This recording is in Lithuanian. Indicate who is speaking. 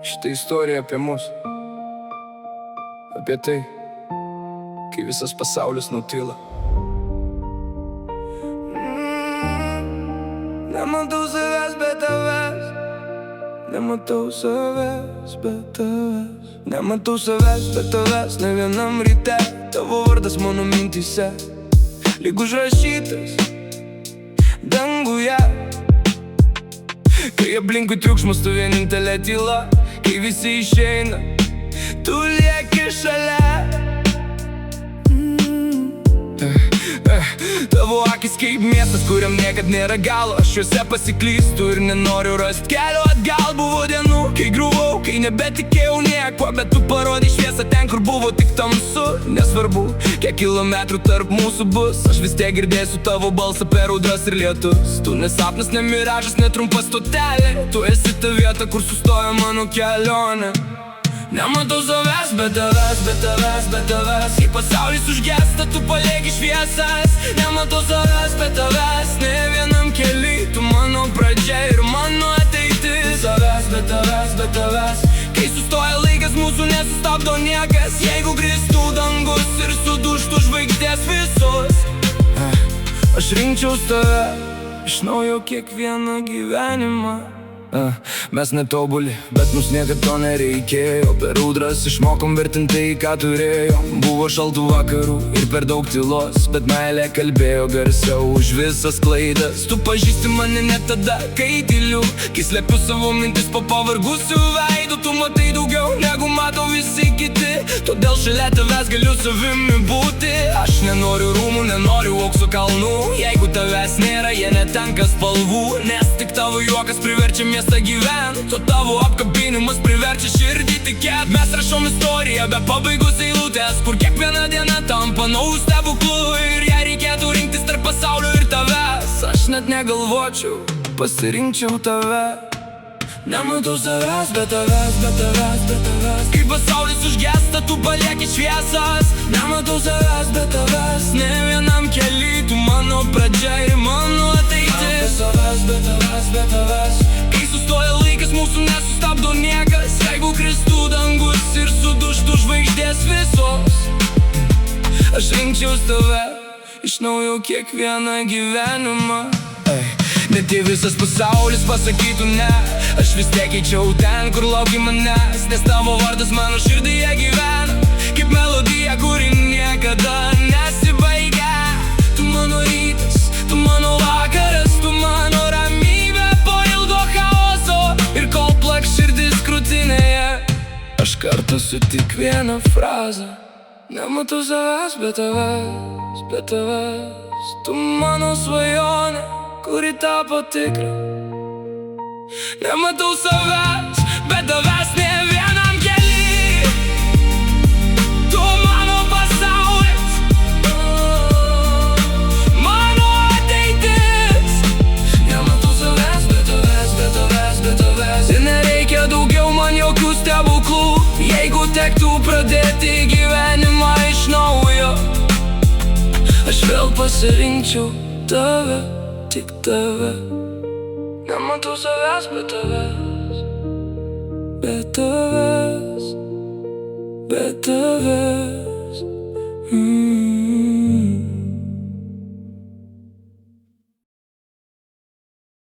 Speaker 1: Šitą istoriją apie mus, apie tai, kai visas pasaulis nutyla. Nematau savęs be tavęs, nematau savęs be tavęs, nematau savęs be tavęs, ne vienam ryte. Tavo vardas mano mintyse, lyg užrašytas danguje. Kai aplinkui triukšmas, tu vienintelė tyla. Kai visi išeina, tu lieki šalia. Tavo akis kaip miestas, kuriam niekad nėra galo. Aš juose pasiklystu ir nenoriu rast kelio atgal. Buvo dienų, kai griuvau, kai nebetikėjau nieko, bet tu parodai šviesą ten, kur buvo tik tamsu. Nesvarbu, kiek kilometrų tarp mūsų bus, aš vis tiek girdėsiu tavo balsą per audras ir lietus. Tu ne sapnas, ne miražas, ne trumpa stotelė. Tu esi ta vieta, kur sustojo mano kelionė. Nematau savęs be tavęs, be tavęs, be tavęs. Kai pasaulis užgesta, tu palieki šviesas. Nematau savęs be tavęs, ne vienam kely. Tu mano pradžia ir mano ateitis. Savęs be tavęs, be tavęs. Kai sustoja laikas, mūsų nesustabdo niekas. Jeigu kristų dangus ir sudužtų žvaigždės visos, aš rinkčiaus tave iš naujo kiekvieną gyvenimą. Mes netobuli, bet mums niekad to nereikėjo. Per audras išmokom vertinti, ką turėjom. Buvo šaltų vakarų ir per daug tylos, bet meilė kalbėjo garsiau už visas klaidas. Tu pažįsti mane net tada, kai tyliu, kai slepiu savo mintis po pavargusių veidų. Tu matai daugiau, negu mato visi kiti, todėl šalia tavęs galiu savimi būti. Aš nenoriu rūmų, nenoriu aukso kalnų. Jeigu tavęs nėra, jie netenka spalvų, nes tik tavo juokas priverčia miestą gyvent. O tavo apkabinimas priverčia širdį tikėt. Mes rašom istoriją be pabaigos eilutės, kur kiekviena diena tampa naujų stebuklų. Ir jei reikėtų rinktis tarp pasaulio ir tavęs, aš net negalvočiau, pasirinkčiau tave. Nematau savęs be tavęs, be tavęs, be tavęs. Kai pasaulis užgesta, tu palieki šviesas. Nematau savęs be tavęs, ne vienam kely. Tu mano pradžia ir mano ateitis. Savęs be tavęs, be tavęs. Kai sustoja laikas, mūsų nesustabdo niekas. Jeigu kristų dangus ir sudužtų žvaigždės visos, aš rinkčiaus tave iš naujo kiekvieną gyvenimą. Net jei visas pasaulis pasakytų ne, aš vis tiek eičiau ten, kur lauki manęs. Nes tavo vardas mano širdyje gyvena, kaip melodija, kuri niekada nesibaigia. Tu mano rytas, tu mano vakaras, tu mano ramybė po ilgo chaoso. Ir kol plak širdis krūtinėje, aš kartą su tik vieną frazę. Nematau savęs be tavęs, be tavęs. Tu mano svajonė, kuri tapo tikra. Nematau savęs be tavęs, ne vienam kely. Tu mano pasaulis, mano ateitis. Nematau savęs be tavęs, be tavęs, be tavęs. Ir nereikia daugiau man jokių stebuklų. Jeigu tektų pradėti gyvenimą iš naujo, aš vėl pasirinkčiau tave, tik tave. Nematau savęs be tavęs, be tavęs, be tavęs.